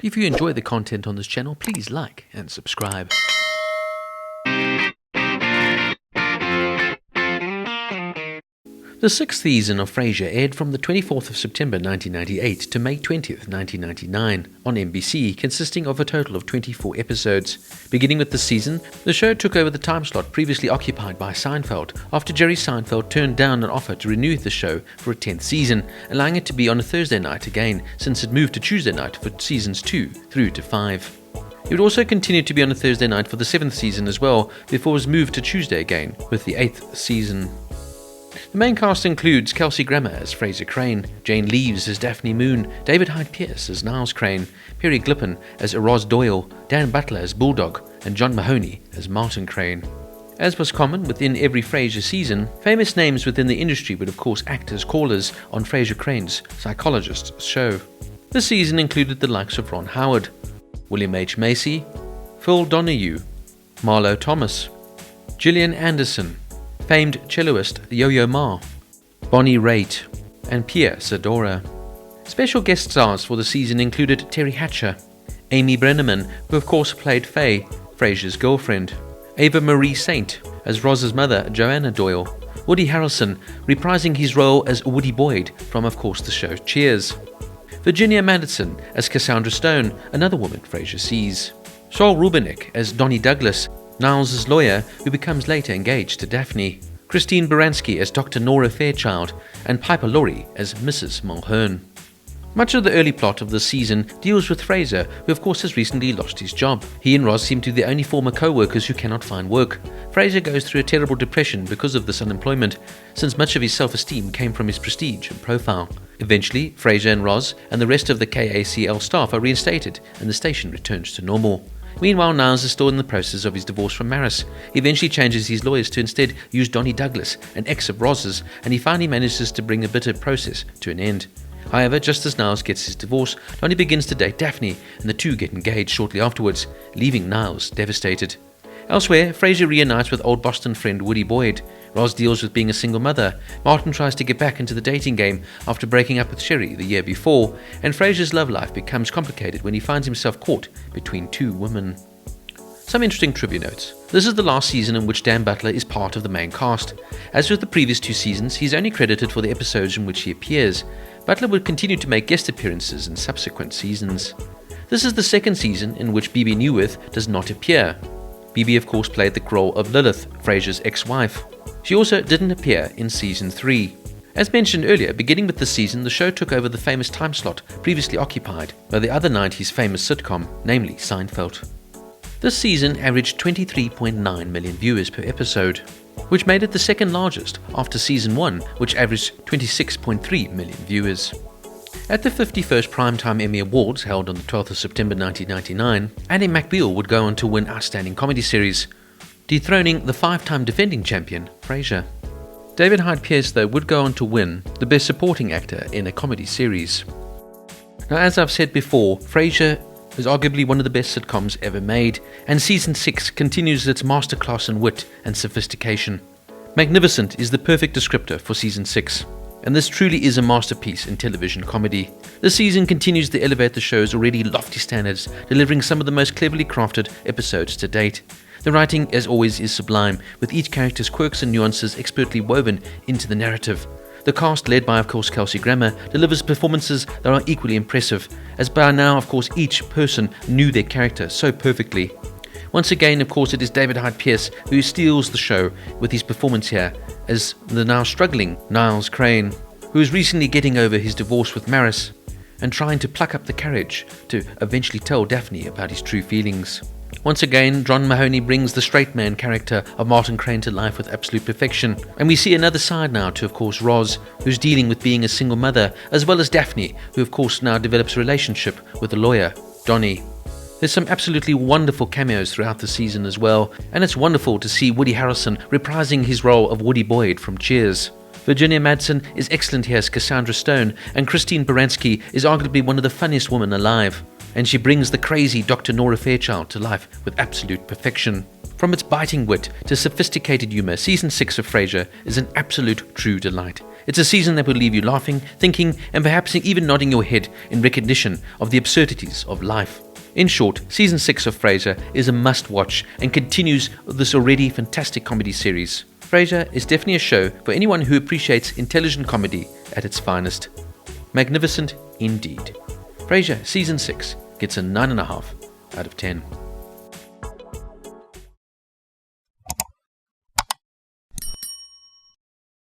If you enjoy the content on this channel, please like and subscribe. The sixth season of Frasier aired from the 24th of September 1998 to May 20th, 1999 on NBC, consisting of a total of 24 episodes. Beginning with the season, the show took over the time slot previously occupied by Seinfeld after Jerry Seinfeld turned down an offer to renew the show for a 10th season, allowing it to be on a Thursday night again since it moved to Tuesday night for seasons 2 through to 5. It would also continue to be on a Thursday night for the 7th season as well, before it was moved to Tuesday again with the 8th season. The main cast includes Kelsey Grammer as Frasier Crane, Jane Leeves as Daphne Moon, David Hyde Pierce as Niles Crane, Perry Glippen as Roz Doyle, Dan Butler as Bulldog, and John Mahoney as Martin Crane. As was common within every Frasier season, famous names within the industry would of course act as callers on Frasier Crane's Psychologist show. This season included the likes of Ron Howard, William H. Macy, Phil Donahue, Marlo Thomas, Gillian Anderson, famed celloist Yo-Yo Ma, Bonnie Raitt, and Pia Zadora. Special guest stars for the season included Terry Hatcher, Amy Brenneman, who of course played Faye, Frasier's girlfriend, Ava Marie Saint as Roz's mother, Joanna Doyle, Woody Harrelson reprising his role as Woody Boyd from of course the show Cheers, Virginia Madsen as Cassandra Stone, another woman Frasier sees, Saul Rubinek as Donnie Douglas, Niles' lawyer who becomes later engaged to Daphne, Christine Baranski as Dr. Nora Fairchild, and Piper Laurie as Mrs. Mulhern. Much of the early plot of this season deals with Frasier, who of course has recently lost his job. He and Roz seem to be the only former co-workers who cannot find work. Frasier goes through a terrible depression because of this unemployment, since much of his self-esteem came from his prestige and profile. Eventually, Frasier and Roz and the rest of the KACL staff are reinstated and the station returns to normal. Meanwhile, Niles is still in the process of his divorce from Maris. He eventually changes his lawyers to instead use Donnie Douglas, an ex of Roz's, and he finally manages to bring the bitter process to an end. However, just as Niles gets his divorce, Donnie begins to date Daphne, and the two get engaged shortly afterwards, leaving Niles devastated. Elsewhere, Frasier reunites with old Boston friend Woody Boyd. Roz deals with being a single mother. Martin tries to get back into the dating game after breaking up with Sherry the year before, and Frasier's love life becomes complicated when he finds himself caught between two women. Some interesting trivia notes. This is the last season in which Dan Butler is part of the main cast. As with the previous two seasons, he's only credited for the episodes in which he appears. Butler would continue to make guest appearances in subsequent seasons. This is the second season in which Bebe Neuwirth does not appear. Bebe of course played the role of Lilith, Frasier's ex-wife. She also didn't appear in season 3. As mentioned earlier, beginning with this season, the show took over the famous time slot previously occupied by the other 90s famous sitcom, namely Seinfeld. This season averaged 23.9 million viewers per episode, which made it the second largest after season 1, which averaged 26.3 million viewers. At the 51st Primetime Emmy Awards held on the 12th of September 1999, Ally McBeal would go on to win Outstanding Comedy Series, dethroning the 5-time defending champion, Frasier. David Hyde Pierce, though, would go on to win the Best Supporting Actor in a Comedy Series. Now, as I've said before, Frasier is arguably one of the best sitcoms ever made, and Season 6 continues its masterclass in wit and sophistication. Magnificent is the perfect descriptor for Season 6. And this truly is a masterpiece in television comedy. This season continues to elevate the show's already lofty standards, delivering some of the most cleverly crafted episodes to date. The writing, as always, is sublime, with each character's quirks and nuances expertly woven into the narrative. The cast, led by, of course, Kelsey Grammer, delivers performances that are equally impressive, as by now, of course, each person knew their character so perfectly. Once again, of course, it is David Hyde Pierce who steals the show with his performance here as the now struggling Niles Crane, who is recently getting over his divorce with Maris and trying to pluck up the courage to eventually tell Daphne about his true feelings. Once again, John Mahoney brings the straight man character of Martin Crane to life with absolute perfection, and we see another side now to, of course, Roz, who's dealing with being a single mother, as well as Daphne, who of course now develops a relationship with the lawyer, Donnie. There's some absolutely wonderful cameos throughout the season as well, and it's wonderful to see Woody Harrelson reprising his role of Woody Boyd from Cheers. Virginia Madsen is excellent here as Cassandra Stone, and Christine Baranski is arguably one of the funniest women alive, and she brings the crazy Dr. Nora Fairchild to life with absolute perfection. From its biting wit to sophisticated humour, Season 6 of Frasier is an absolute true delight. It's a season that will leave you laughing, thinking, and perhaps even nodding your head in recognition of the absurdities of life. In short, Season 6 of Frasier is a must-watch and continues this already fantastic comedy series. Frasier is definitely a show for anyone who appreciates intelligent comedy at its finest. Magnificent indeed. Frasier Season 6 gets a 9.5 out of 10.